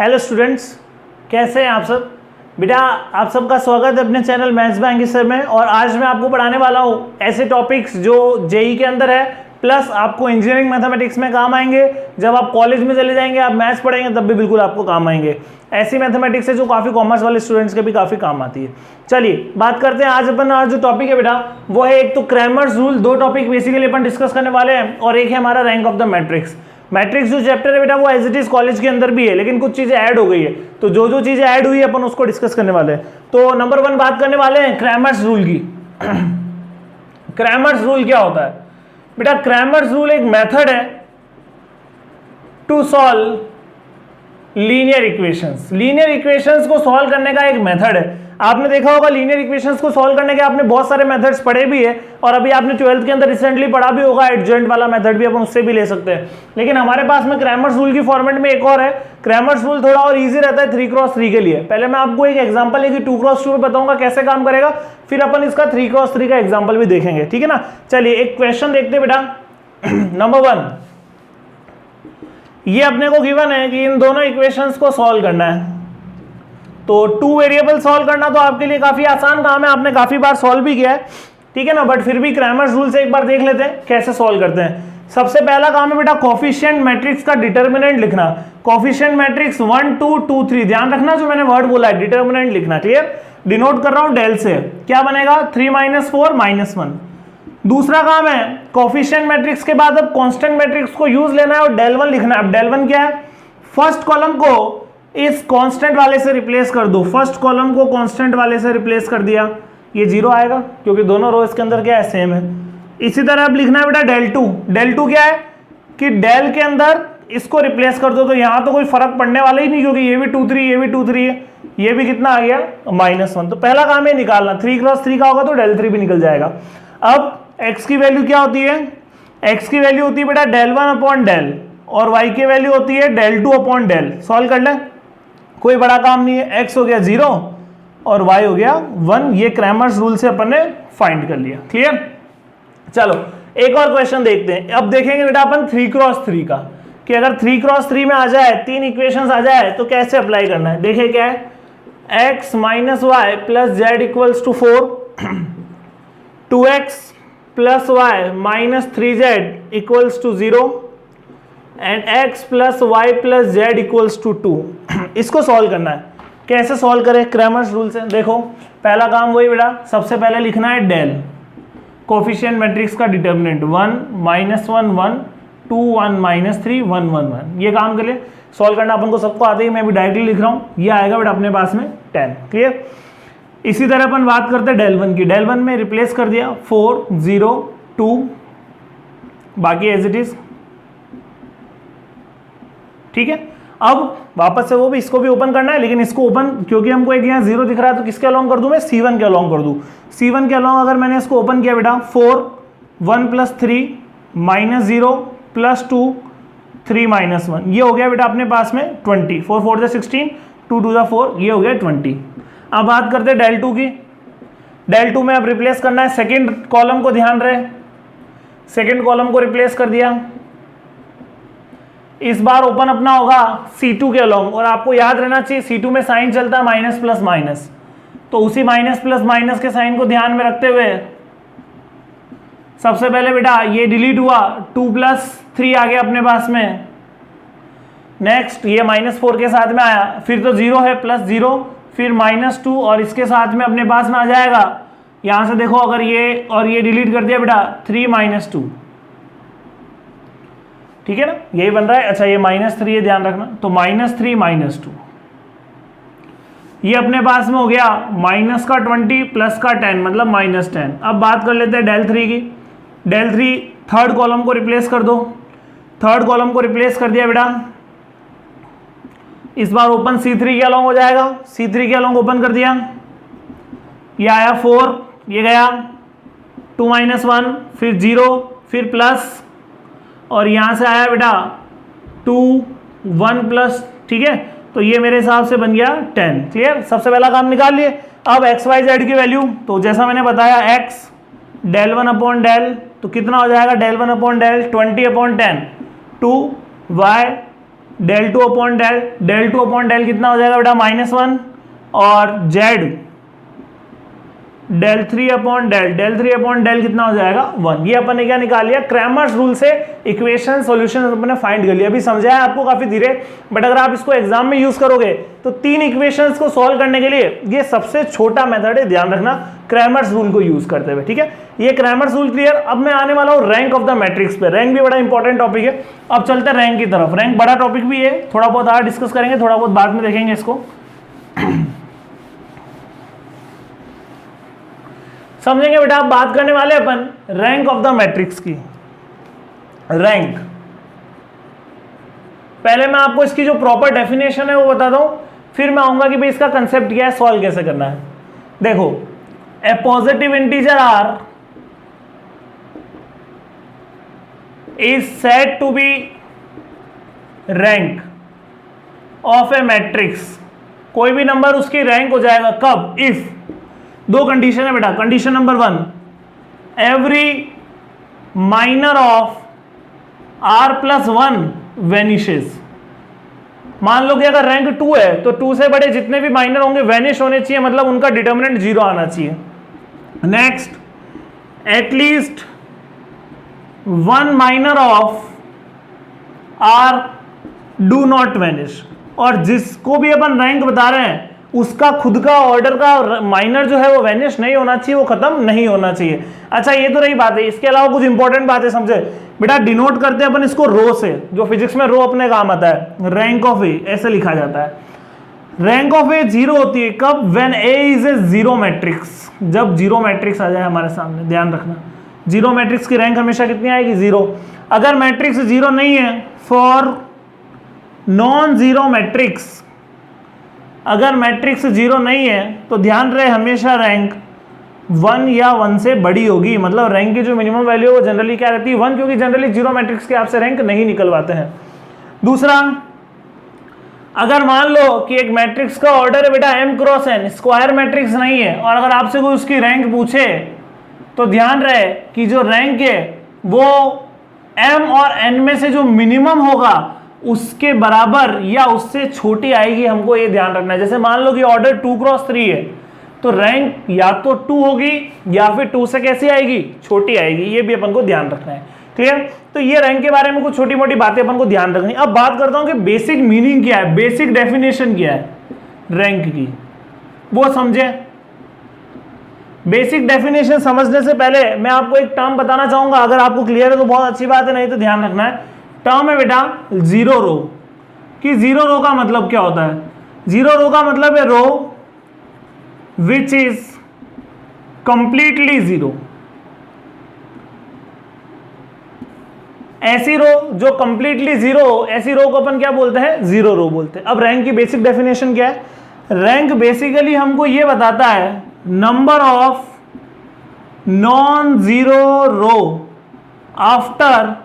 Hello students, कैसे हैं आप सब। बेटा आप सबका स्वागत है अपने channel maths by Ankit sir में। और आज मैं आपको पढ़ाने वाला हूँ ऐसे टॉपिक्स जो जेई के अंदर है, प्लस आपको इंजीनियरिंग मैथमेटिक्स में काम आएंगे। जब आप कॉलेज में चले जाएंगे, आप मैथ्स पढ़ेंगे तब भी बिल्कुल आपको काम आएंगे। ऐसी मैथमेटिक्स है जो काफ़ी कॉमर्स वाले स्टूडेंट्स के भी काफ़ी काम आती है। चलिए बात करते हैं। आज जो टॉपिक है बेटा वो है, एक तो क्रैमर्स रूल, दो टॉपिक बेसिकली अपन डिस्कस करने वाले हैं, और एक है हमारा rank of the matrix. Matrix जो चैप्टर है बेटा वो एज इट इज कॉलेज के अंदर भी है, लेकिन कुछ चीजें ऐड हो गई है, तो जो चीजें ऐड हुई है अपन उसको डिस्कस करने वाले हैं। तो नंबर 1 बात करने वाले हैं क्रैमर्स रूल की। क्रैमर्स रूल क्या होता है बेटा? क्रैमर्स रूल एक मेथड है to solve linear equations. Linear equations को सॉल्व करने का एक मेथड है। आपने देखा होगा लीनियर इक्वेशंस को सॉल्व करने के आपने बहुत सारे मेथड्स पढ़े भी है, और अभी आपने 12th के अंदर रिसेंटली पढ़ा भी होगा एडजॉइंट वाला मेथड भी, अपन उससे भी ले सकते हैं। लेकिन हमारे पास में क्रैमर्स रूल की फॉर्मेट में एक और है। क्रैमर्स रूल थोड़ा और इजी रहता है 3x3 के लिए। पहले मैं आपको एक एग्जांपल है कि 2x2 में बताऊंगा कैसे काम करेगा, फिर अपन इसका 3x3 का एग्जाम्पल भी देखेंगे, ठीक है ना। चलिए एक क्वेश्चन देखते हैं बेटा। नंबर 1, ये अपने को गिवन है कि इन दोनों इक्वेशंस को सॉल्व करना है। तो 2 वेरिएबल सॉल्व करना तो आपके लिए काफी आसान काम है, आपने काफी बार सॉल्व भी किया है, ठीक है ना। बट फिर भी क्रैमर्स रूल से एक बार देख लेते हैं कैसे सॉल्व करते हैं। सबसे पहला काम है बेटा कोफिशिएंट मैट्रिक्स का डिटर्मिनेंट लिखना। कोफिशिएंट मैट्रिक्स 1 2 2 3, ध्यान रखना जो मैंने वर्ड बोला है, डिटर्मिनेंट लिखना। क्लियर? डिनोट कर रहा हूं डेल से। क्या बनेगा? 3 - 4 -1। दूसरा काम है कोफिशिएंट मैट्रिक्स के बाद अब कांस्टेंट मैट्रिक्स को यूज लेना है और डेल 1 लिखना है। अब डेल 1 क्या है? फर्स्ट कॉलम को इस कांस्टेंट वाले से रिप्लेस कर दो। फर्स्ट कॉलम को कांस्टेंट वाले से रिप्लेस कर दिया, ये 0 आएगा क्योंकि दोनों रो इसके अंदर क्या है, सेम है। इसी तरह अब लिखना है बेटा डेल 2। डेल 2 क्या है कि डेल के अंदर इसको रिप्लेस कर दो, तो यहां तो कोई फर्क पड़ने वाला ही नहीं क्योंकि ये भी 2 3, ये भी 2 3 है, ये भी कितना आ गया -1। तो पहला काम है निकालना। 3x3 का होगा तो डेल 3 भी निकल जाएगा। अब x की वैल्यू क्या होती है? x की वैल्यू होती है बेटा डेल 1 अपॉन डेल, और y की वैल्यू होती है डेल 2 अपॉन डेल। सॉल्व कर ले, कोई बड़ा काम नहीं है। x हो गया 0 और y हो गया 1। ये क्रैमर्स रूल से अपन ने फाइंड कर लिया। क्लियर? चलो एक और क्वेश्चन देखते हैं। अब देखेंगे बेटा अपन 3x3 का, कि अगर 3x3 में आ जाए, 3 इक्वेशंस आ जाए तो कैसे अप्लाई करना है। देखिए क्या है, x - y + z = 4, 2x + y - 3z = 0 and x + y + z = 2। इसको सॉल्व करना है। कैसे सॉल्व करें? क्रैमर्स रूल से। देखो पहला काम वही बेटा, सबसे पहले लिखना है डेल, कोफिशिएंट मैट्रिक्स का डिटर्मिनेंट 1 - 1 1 2 1 - 3 1 1 1। ये काम कर ले। सॉल्व करना अपन को सबको आते ही, मैं भी डायरेक्टली लिख रहा हूँ। ये आएगा बेटा अपने पास में 10। क्लियर? इसी तरह अपन बात करते हैं डेल 1 की। डेल 1 में रिप्लेस कर दिया 4 0 2, बाकी एज इट इज, ठीक है। अब वापस से वो भी, इसको भी ओपन करना है, लेकिन इसको ओपन क्योंकि हमको एक यहाँ 0 दिख रहा है तो किसके अलोंग कर दूं मैं? C1 के अलोंग कर दूं। C1 के अलोंग अगर मैंने इसको ओपन किया बेटा 4 1 + 3 -0 + 2 3 -1, ये हो गया बेटा अपने पास में 20। 4 4 16, 2 2 4, ये हो गया 20। अब बात करते हैं डेल 2 की। डेल 2 में अब रिप्लेस करना है सेकेंड कॉलम को, ध्यान रहे सेकेंड कॉलम को रिप्लेस कर दिया। इस बार ओपन अपना होगा C2 के अलोंग, और आपको याद रहना चाहिए C2 में साइन चलता है माइनस प्लस माइनस, तो उसी माइनस प्लस माइनस के साइन को ध्यान में रखते हुए सबसे पहले बेटा ये डिलीट हुआ, 2 + 3 आ गया अपने पास में। नेक्स्ट ये -4 के साथ में आया, फिर तो 0 है, +0 फिर -2, और इसके साथ में अपने पास में आ जाएगा। यहां से देखो अगर ये और ये डिलीट कर दिया बेटा 3 - 2, ठीक है ना, यही बन रहा है। अच्छा ये -3 है, ध्यान रखना। तो -3 -2, ये अपने पास में हो गया माइनस का 20 प्लस का 10, मतलब -10। अब बात कर लेते हैं डेल 3 की। डेल 3 थर्ड कॉलम को रिप्लेस कर दो। थर्ड कॉलम को रिप्लेस कर दिया बेटा, इस बार ओपन C3 के अलोंग हो जाएगा। C3 के अलोंग ओपन कर दिया, ये आया 4, ये गया 2 - 1 फिर 0 फिर प्लस, और यहां से आया बेटा 2 1 प्लस, ठीक है। तो ये मेरे हिसाब से बन गया 10। क्लियर? सबसे पहला काम निकाल लिए। अब x y z की वैल्यू, तो जैसा मैंने बताया x डेल 1 अपॉन डेल, तो कितना हो जाएगा del 1 upon del 20 upon 10, 2 y del 2 upon del कितना हो जाएगा बेटा -1, और z del 3 अपॉन डेल कितना हो जाएगा 1। ये अपन ने क्या निकाल लिया, क्रैमर्स रूल से इक्वेशन सॉल्यूशन अपन ने फाइंड कर लिया। अभी समझाया आपको काफी धीरे, बट अगर आप इसको एग्जाम में यूज करोगे तो 3 इक्वेशंस को सॉल्व करने के लिए ये सबसे छोटा मेथड है, ध्यान रखना, क्रैमर्स रूल को यूज करते हुए। ठीक है, ये क्रैमर्स रूल क्लियर। अब मैं आने वाला हूँ रैंक ऑफ द मैट्रिक्स पे। रैंक भी बड़ा इंपॉर्टेंट टॉपिक है। अब चलते हैं रैंक की तरफ। रैंक बड़ा टॉपिक भी है, थोड़ा बहुत आज डिस्कस करेंगे, थोड़ा बहुत बाद में देखेंगे इसको। समझेंगे बेटा। आप बात करने वाले अपन रैंक ऑफ द मैट्रिक्स की। रैंक, पहले मैं आपको इसकी जो प्रॉपर डेफिनेशन है वो बताता हूं, फिर मैं आऊंगा कि भाई इसका कंसेप्ट क्या है, सॉल्व कैसे करना है। देखो, a positive integer R is said to be rank of a matrix. कोई भी नंबर उसकी रैंक हो जाएगा कब, इफ, दो कंडीशन है बेटा। Condition number 1, every minor of r+1 vanishes. मान लो कि अगर रैंक 2 है तो 2 से बड़े जितने भी माइनर होंगे वेनिश होने चाहिए, मतलब उनका डिटर्मिनेंट 0 आना चाहिए। Next, at least 1 minor of r do not vanish. और जिसको भी अपन रैंक बता रहे हैं उसका खुद का ऑर्डर का माइनर जो है वो वेनिश नहीं होना चाहिए, वो खत्म नहीं होना चाहिए। अच्छा, ये तो रही बात है। इसके अलावा कुछ इंपॉर्टेंट बातें समझे बेटा। डिनोट करते हैं अपन इसको रो से, जो फिजिक्स में रो अपने काम आता है। रैंक ऑफ ए ऐसे लिखा जाता है। रैंक ऑफ ए 0 होती है कब, when A is a zero matrix. जब जीरो मैट्रिक्स आ जाए हमारे सामने, ध्यान रखना, जीरो मैट्रिक्स की रैंक हमेशा कितनी आएगी, 0। अगर मैट्रिक्स 0 नहीं है, फॉर नॉन जीरो मैट्रिक्स, अगर मैट्रिक्स 0 नहीं है तो ध्यान रहे हमेशा रैंक 1 या 1 से बड़ी होगी। मतलब रैंक की जो मिनिमम वैल्यू है वो जनरली क्या रहती है, 1, क्योंकि जनरली जीरो मैट्रिक्स के आपसे रैंक नहीं निकलवाते हैं। दूसरा, अगर मान लो कि एक मैट्रिक्स का ऑर्डर है बेटा m×n, स्क्वायर मैट्रिक्स नहीं है, और अगर आपसे कोई उसकी रैंक पूछे तो ध्यान रहे कि जो रैंक है वो m और n में से जो मिनिमम होगा उसके बराबर या उससे छोटी आएगी। हमको ये ध्यान रखना है। जैसे मान लो कि ऑर्डर 2×3 है तो रैंक या तो 2 होगी या फिर 2 से कैसी आएगी, छोटी आएगी। ये भी अपन को ध्यान रखना है। क्लियर? तो ये रैंक के बारे में कुछ छोटी मोटी बातें अपन को ध्यान रखनी। अब बात करता हूं कि बेसिक मीनिंग क्या है, बेसिक डेफिनेशन क्या है रैंक की, वो समझे। बेसिक डेफिनेशन समझने से पहले मैं आपको एक टर्म बताना चाहूंगा। अगर आपको क्लियर है तो बहुत अच्छी बात है, नहीं तो ध्यान रखना है। टर्म है बेटा जीरो रो। कि जीरो रो का मतलब क्या होता है, जीरो रो का मतलब है रो विच इज कंप्लीटली जीरो। ऐसी रो जो कंप्लीटली जीरो हो, ऐसी रो को अपन क्या बोलते हैं, जीरो रो बोलते हैं। अब रैंक की बेसिक डेफिनेशन क्या है, रैंक बेसिकली हमको यह बताता है number of non zero row after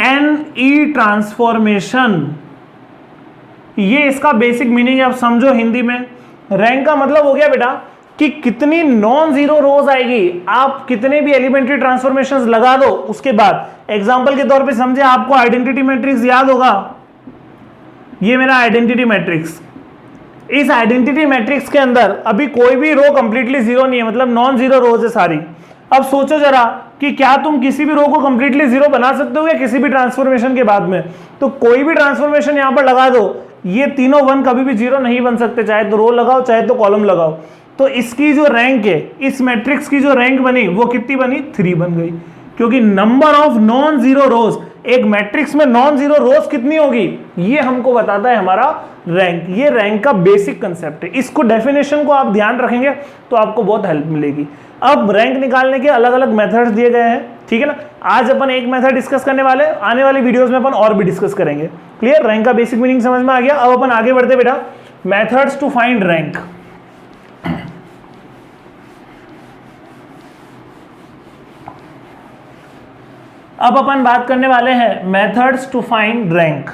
NE transformation. ये इसका बेसिक मीनिंग है। अब समझो हिंदी में, रैंक का मतलब हो गया बेटा कि कितनी नॉन जीरो रोज आएगी, आप कितने भी एलिमेंट्री ट्रांसफॉर्मेशंस लगा दो उसके बाद। एग्जांपल के तौर पे समझे, आपको आइडेंटिटी मैट्रिक्स याद होगा, ये मेरा आइडेंटिटी मैट्रिक्स। इस आइडेंटिटी मैट्रिक्स के अंदर अभी कोई भी रो कंप्लीटली जीरो नहीं है, मतलब नॉन जीरो रोज है सारी। अब सोचो जरा कि क्या तुम किसी भी रो को कंप्लीटली जीरो बना सकते हो क्या किसी भी ट्रांसफॉर्मेशन के बाद में। तो कोई भी ट्रांसफॉर्मेशन यहां पर लगा दो, ये तीनों 1 कभी भी जीरो नहीं बन सकते, चाहे तो रो लगाओ चाहे तो कॉलम लगाओ। तो इसकी जो रैंक है, इस मैट्रिक्स की जो रैंक बनी वो कितनी बनी, 3 बन गई, क्योंकि नंबर ऑफ नॉन जीरो रोज, एक मैट्रिक्स में नॉन जीरो रोज कितनी होगी ये हमको बताता है हमारा रैंक। ये रैंक का बेसिक कंसेप्ट है। इसको डेफिनेशन को आप ध्यान रखेंगे तो आपको बहुत हेल्प मिलेगी। अब रैंक निकालने के अलग अलग मेथड्स दिए गए हैं, ठीक है ना। आज अपन एक मेथड डिस्कस करने वाले, आने वाली वीडियोस में अपन और भी डिस्कस करेंगे। क्लियर? रैंक का बेसिक मीनिंग समझ में आ गया। अब अपन आगे बढ़ते बेटा, मेथड्स टू फाइंड रैंक। अब अपन बात करने वाले हैं methods to find rank.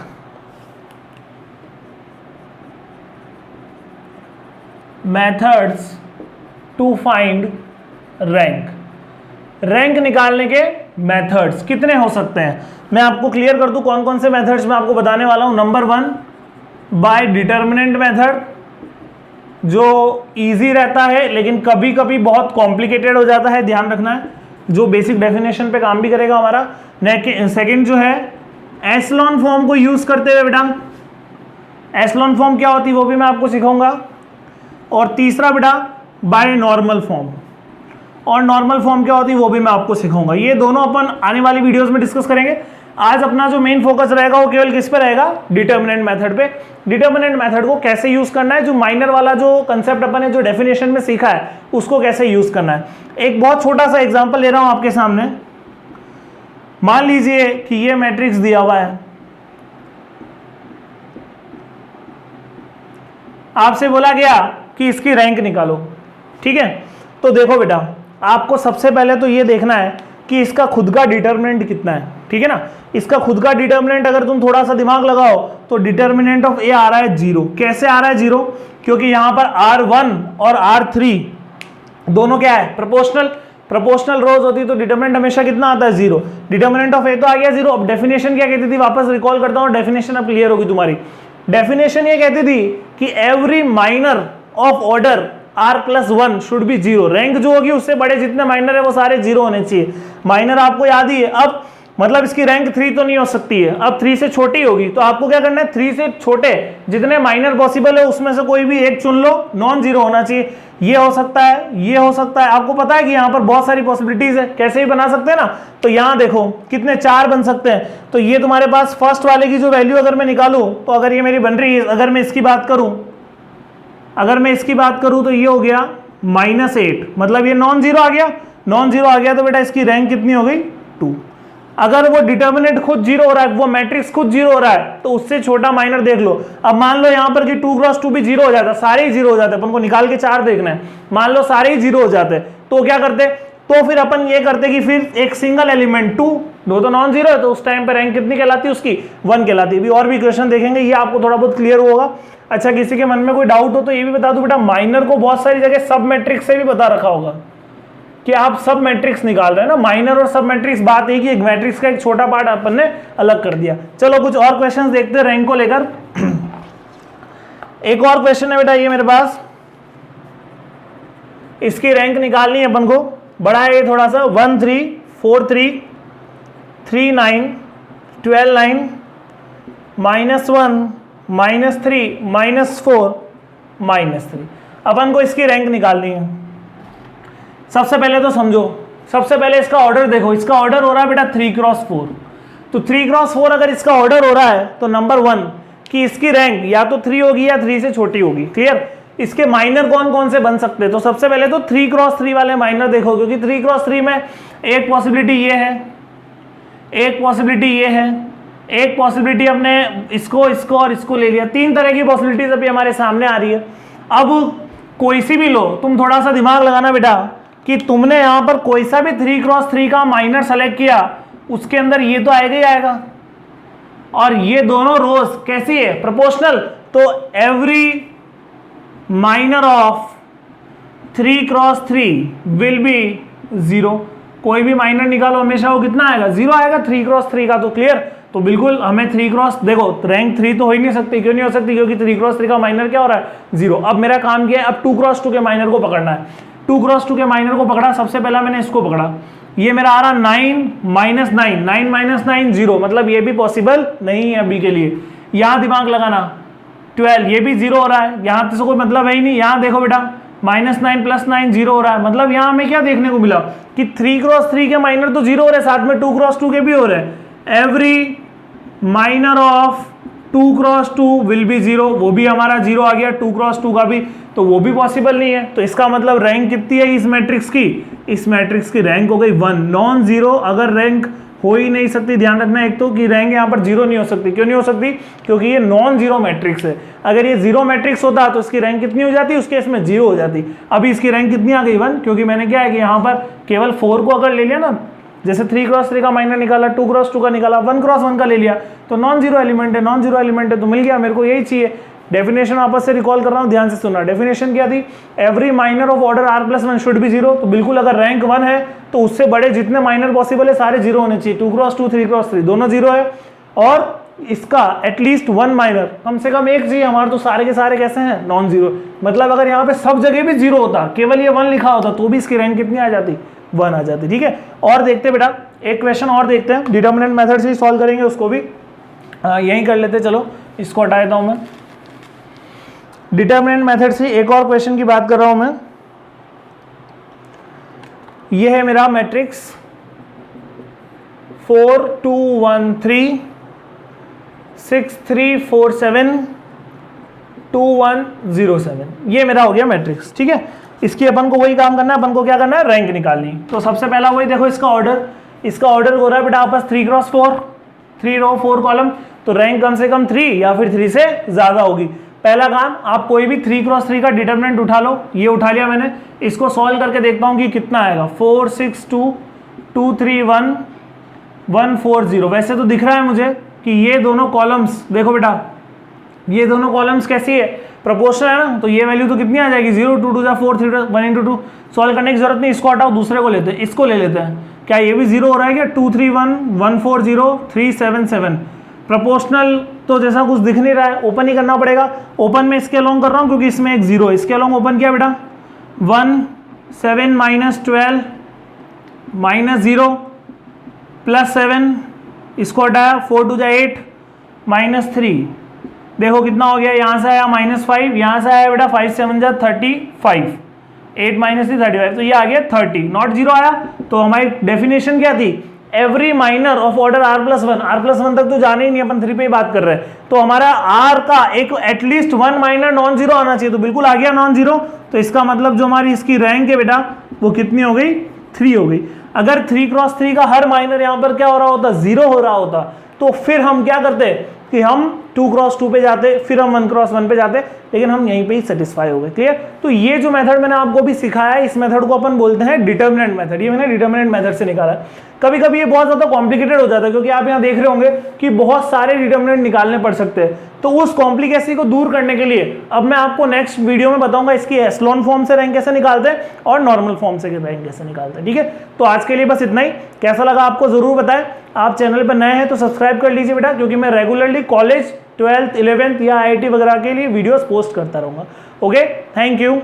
Methods to find rank, rank निकालने के मेथड्स कितने हो सकते हैं, मैं आपको क्लियर कर दूं कौन कौन से मेथड्स मैं आपको बताने वाला हूं। नंबर 1 बाय डिटर्मिनेंट मेथड, जो इजी रहता है लेकिन कभी कभी बहुत कॉम्प्लिकेटेड हो जाता है, ध्यान रखना है, जो बेसिक डेफिनेशन पे काम भी करेगा हमारा। सेकंड जो है एशेलॉन फॉर्म को यूज करते हुए बेटा, एशेलॉन फॉर्म क्या होती है वो भी मैं आपको सिखाऊंगा। और तीसरा बेटा बाय नॉर्मल फॉर्म, और नॉर्मल फॉर्म क्या होती है वो भी मैं आपको सिखाऊंगा। ये दोनों अपन आने वाली वीडियोस में डिस्कस करेंगे। आज अपना जो मेन फोकस रहेगा वो केवल किस पे रहेगा, डिटर्मिनेंट मेथड पे। डिटर्मिनेंट मेथड को कैसे यूज करना है, जो माइनर वाला जो कंसेप्ट अपन ने जो डेफिनेशन में सीखा है उसको कैसे यूज करना है। एक बहुत छोटा सा एग्जांपल ले रहा हूं आपके सामने। मान लीजिए कि ये मैट्रिक्स दिया हुआ है, आपसे बोला गया कि इसकी रैंक निकालो, ठीक है। तो देखो बेटा, आपको सबसे पहले तो ये देखना है कि इसका खुद का डिटर्मिनेंट कितना है, ठीक है ना। इसका खुद का डिटर्मिनेंट अगर तुम थोड़ा सा दिमाग लगाओ तो डिटर्मिनेंट ऑफ ए आ रहा है 0। कैसे आ रहा है 0? क्योंकि यहां पर R1 और R3 दोनों क्या है, प्रोपोर्शनल। प्रोपोर्शनल रोज होती तो डिटर्मिनेंट हमेशा कितना आता है, 0। डिटर्मिनेंट ऑफ ए तो आ गया 0। अब डेफिनेशन क्या कहती थी, वापस रिकॉल करता हूं, डेफिनेशन अब क्लियर होगी तुम्हारी। डेफिनेशन ये कहती थी कि every minor of order R+1 should be 0। Rank जो होगी उससे बड़े जितने माइनर है वो सारे 0 होने चाहिए। माइनर आपको याद ही है, अब मतलब इसकी रैंक 3 तो नहीं हो सकती है, अब 3 से छोटी होगी। तो आपको क्या करना है, 3 से छोटे जितने माइनर पॉसिबल है उसमें से कोई भी एक चुन लो, नॉन जीरो होना चाहिए। ये हो सकता है, ये हो सकता है। आपको पता है कि यहाँ पर बहुत सारी पॉसिबिलिटीज है, कैसे भी बना सकते हैं ना। तो यहाँ देखो कितने 4 बन सकते हैं। तो ये तुम्हारे पास फर्स्ट वाले की जो वैल्यू अगर मैं निकालूं, तो अगर ये मेरी बन रही है, अगर मैं इसकी बात करूं, तो ये हो गया -8, मतलब ये नॉन जीरो आ गया। नॉन जीरो आ गया तो बेटा इसकी रैंक कितनी हो गई, 2। अगर वो डिटर्मिनेंट खुद 0 हो रहा है, वो मैट्रिक्स खुद 0 हो रहा है, तो उससे छोटा माइनर देख लो। अब मान लो यहां पर कि 2 क्रॉस 2 भी 0 हो जाता, सारे ही 0 हो जाते, अपन को निकाल के 4 देखना है। मान लो सारे ही 0 हो जाते, तो क्या करते, तो फिर अपन ये करते कि फिर एक सिंगल एलिमेंट 2, दो तो नॉन जीरो है, तो उस टाइम पर रैंक कितनी कहलाती है उसकी, 1 कहलाती है। अभी और भी क्वेश्चन देखेंगे, ये आपको थोड़ा बहुत क्लियर होगा। अच्छा, किसी के मन में कोई डाउट हो तो ये भी बता दूं बेटा, माइनर को बहुत सारी जगह सब मैट्रिक्स से भी बता रखा होगा कि आप सब मैट्रिक्स निकाल रहे हैं ना। माइनर और सब मैट्रिक्स बात है कि एक मैट्रिक्स का एक छोटा पार्ट अपन ने अलग कर दिया। चलो कुछ और क्वेश्चंस देखते हैं रैंक को लेकर। एक और क्वेश्चन है बेटा ये मेरे पास, इसकी रैंक निकालनी है अपन को। बड़ा है ये थोड़ा सा, 1 3 4 3 3 9 12 9 -1 -3 -4 -3। अपन को इसकी रैंक निकालनी है। सबसे पहले तो समझो, सबसे पहले इसका ऑर्डर देखो। इसका ऑर्डर हो रहा है बेटा 3 क्रॉस 4। तो 3 क्रॉस 4 अगर इसका ऑर्डर हो रहा है तो नंबर 1 कि इसकी रैंक या तो 3 होगी या 3 से छोटी होगी। क्लियर? इसके माइनर कौन कौन से बन सकते हैं, तो सबसे पहले तो 3 क्रॉस 3 वाले माइनर देखो, क्योंकि 3 क्रॉस 3 में एक पॉसिबिलिटी ये है, एक पॉसिबिलिटी ये है, एक पॉसिबिलिटी अपने इसको इसको और इसको ले लिया। 3 तरह की पॉसिबिलिटीज अभी हमारे सामने आ रही है। अब कोई सी भी लो, तुम थोड़ा सा दिमाग लगाना बेटा कि तुमने यहां पर कोई सा भी 3 क्रॉस 3 का माइनर सेलेक्ट किया, उसके अंदर ये तो आएगा ही आएगा। और ये दोनों रोज कैसी है, प्रोपोर्शनल। तो every minor of 3 cross 3 will be 0। कोई भी माइनर निकालो हमेशा वो कितना आएगा, 0 आएगा 3 क्रॉस 3 का। तो क्लियर? तो बिल्कुल हमें 3 क्रॉस, देखो रैंक 3 तो हो ही नहीं सकती। क्यों नहीं हो सकती? क्योंकि 3 क्रॉस 3 का माइनर क्या हो रहा है, 0। अब मेरा काम क्या है, अब 2 क्रॉस 2 के माइनर को पकड़ना है। 2 क्रॉस 2 के माइनर को पकड़ा, सबसे पहला मैंने इसको पकड़ा, ये मेरा आ रहा 9 -9 9 -9 0, मतलब ये भी पॉसिबल नहीं है अभी के लिए। यहां दिमाग लगाना, 12 ये भी 0 हो रहा है, यहां से कोई मतलब है ही नहीं। यहां देखो बेटा -9 + 9 0 हो रहा है, मतलब यहां हमें क्या देखने को मिला कि 3 क्रॉस 3 के माइनर तो 0 हो रहे, साथ में 2 क्रॉस 2 के भी हो रहे हैं। Every minor of 2 cross 2 will be 0, वो भी हमारा 0 आ गया। 2 क्रॉस 2 का भी, तो वो भी पॉसिबल नहीं है। तो इसका मतलब रैंक कितनी है इस मैट्रिक्स की, इस मैट्रिक्स की रैंक हो गई 1। नॉन जीरो अगर रैंक हो ही नहीं सकती, ध्यान रखना एक तो कि रैंक यहाँ पर 0 नहीं हो सकती। क्यों नहीं हो सकती? क्योंकि ये नॉन जीरो मैट्रिक्स है। अगर ये 0 मैट्रिक्स होता तो इसकी रैंक कितनी हो जाती, उस केस में 0 हो जाती। अभी इसकी रैंक कितनी आ गई, 1, क्योंकि मैंने क्या है कि यहाँ पर केवल 4 को अगर ले लिया ना, जैसे 3 क्रॉस 3 का माइनर निकाला, 2 क्रॉस 2 का निकाला, 1 क्रॉस 1 का ले लिया, तो नॉन जीरो एलिमेंट है, नॉन जीरो एलिमेंट है तो मिल गया। मेरे को यही चाहिए डेफिनेशन वापस से रिकॉल कर रहा हूँ, ध्यान से सुनना। डेफिनेशन क्या थी, every minor of order r+1 should be 0। तो बिल्कुल अगर रैंक 1 है तो उससे बड़े जितने माइनर पॉसिबल है सारे 0 होने चाहिए, 2x2 3x3 दोनों 0 है, और इसका एटलीस्ट 1 माइनर कम से कम एक चाहिए। हमारे तो सारे के सारे कैसे हैं, नॉन जीरो। मतलब अगर यहाँ पे सब जगह भी 0 होता, केवल ये 1 लिखा होता, तो भी इसकी रैंक कितनी आ जाती, 1 आ जाती। ठीक है, और देखते बेटा एक क्वेश्चन और देखते हैं, डिटर्मिनेंट मेथड से ही सॉल्व करेंगे उसको भी। यही कर लेते, चलो इसको हटा देता हूं मैं। डिटर्मिनेंट मेथड से एक और क्वेश्चन की बात कर रहा हूं मैं। ये है मेरा मैट्रिक्स 4 2 1 3 6 3 4 7 2 1 0 7, ये मेरा हो गया मैट्रिक्स। ठीक है, इसकी अपन को वही काम करना है, अपन को क्या करना है, रैंक निकालनी। तो सबसे पहला वही देखो, इसका ऑर्डर हो रहा है बेटा आपस 3x4, 3 रो 4 कॉलम, तो रैंक कम से कम 3 या फिर 3 से ज्यादा होगी। पहला काम, आप कोई भी 3x3 का डिटरमिनेंट उठा लो, ये उठा लिया मैंने, इसको सॉल्व करके देखता हूं कि कितना आएगा। 4 6 2 2 3 1 1 4 0। वैसे तो दिख रहा है मुझे कि ये दोनों कॉलम्स, देखो बेटा ये दोनों कॉलम्स कैसी है, प्रोपोर्शनल है ना, तो ये वैल्यू तो कितनी आ जाएगी, 0 2 2 4 3 1 × 2। सॉल्व करने की जरूरत नहीं, इसको हटाओ, दूसरे को लेते हैं, इसको ले लेते हैं। क्या ये भी 0 हो रहा है क्या, 2 3 1 1 4 0 3 7 7। प्रोपोर्शनल तो जैसा कुछ दिख नहीं रहा है, ओपन ही करना पड़ेगा। ओपन में इसके अलोंग कर रहा हूँ क्योंकि इसमें एक 0 है, इसके अलोंग ओपन किया बेटा, 1 7 -12 -0 +7, इसको हटाया, 4 2 8 -3, देखो कितना हो गया, यहाँ से आया -5, यहाँ से आया बेटा 5 7 35, 8 -3 35, तो ये आ गया 30, नॉट 0 आया। तो हमारी डेफिनेशन क्या थी, every minor of order r+1 तक तो जाने ही नहीं, अपन 3 पे ही बात कर रहे हैं, तो हमारा r का एक एटलीस्ट 1 माइनर नॉन जीरो आना चाहिए, तो बिल्कुल आ गया नॉन जीरो। तो इसका मतलब जो हमारी इसकी रैंक है बेटा वो कितनी हो गई, 3 हो गई। अगर 3x3 का हर माइनर यहाँ पर क्या हो रहा होता, 0 हो रहा होता, तो फिर हम क्या करते कि हम 2x2 पे जाते, फिर हम 1x1 पे जाते, लेकिन हम यहीं पे ही सेटिस्फाई हो गए। क्लियर। तो ये जो मेथड मैंने आपको भी सिखाया है, इस मेथड को अपन बोलते हैं डिटर्मिनेंट मेथड। ये मैंने डिटर्मिनेंट मेथड से निकाला है। कभी कभी ये बहुत ज्यादा कॉम्प्लिकेटेड हो जाता है, क्योंकि आप यहाँ देख रहे होंगे कि बहुत सारे डिटर्मिनेंट निकालने पड़ सकते हैं। तो उस कॉम्प्लिकेसी को दूर करने के लिए अब मैं आपको नेक्स्ट वीडियो में बताऊंगा इसकी एस्लोन फॉर्म से रैंक कैसे निकालते हैं और नॉर्मल फॉर्म से रैंक कैसे निकालते हैं। ठीक है, तो आज के लिए बस इतना ही। कैसा लगा आपको जरूर बताएं। आप चैनल पर नए हैं तो सब्सक्राइब कर लीजिए बेटा, क्योंकि मैं रेगुलरली कॉलेज 12th 11th या IIT वगैरह के लिए वीडियोस पोस्ट करता रहूंगा। Okay, thank you.